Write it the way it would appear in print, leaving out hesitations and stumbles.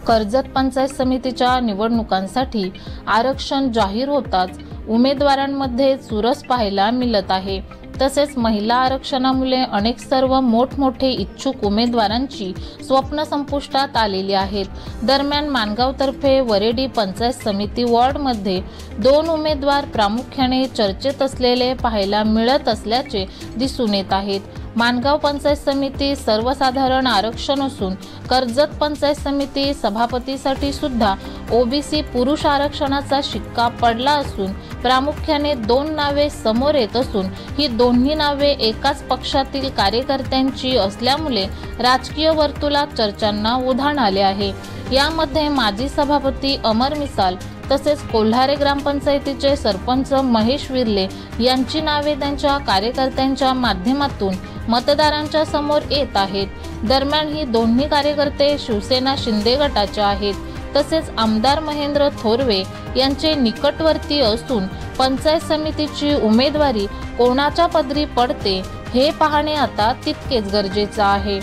कर्जत पंचायत समितीच्या निवडणुकांसाठी आरक्षण जाहीर होताच उमेदवारांमध्ये चुरस पाहायला मिळत आहे। तसेच महिला आरक्षणामुळे अनेक सर्व मोठमोठे इच्छुक उमेदवारांची स्वप्न संपुष्टात आलेली आहेत। दरम्यान माणगावतर्फे वरेडी पंचायत समिती वॉर्डमध्ये 2 उमेदवार प्रामुख्याने चर्चेत असलेले पाहायला मिळत असल्याचे दिसून येत आहेत। माणगाव पंचायत समिती सर्वसाधारण आरक्षण असून कर्जत पंचायत समिती सभापतीसाठी सुद्धा ओबीसी पुरुष आरक्षणाचा शिक्का पडला असून प्रामुख्याने 2 नावे समोर येत असून ही दोन्ही नावे एकाच पक्षातील कार्यकर्त्यांची असल्यामुळे राजकीय वर्तुळात चर्चांना उधाण आले आहे। यामध्ये माजी सभापती अमर मिसाल तसेच कोल्हारे ग्रामपंचायतीचे सरपंच महेश विर्ले यांची नावे त्यांच्या कार्यकर्त्यांच्या माध्यमातून मतदारांच्या समोर येत आहेत। दरम्यान ही दोन्ही कार्यकर्ते शिवसेना शिंदे गटाचे आहेत। तसेच आमदार महेंद्र थोरवे यांचे निकटवर्ती असून पंचायत समितीची उमेदवारी कोणाच्या पदरी पडते हे पाहणे आता तितकेच गरजेचे आहे।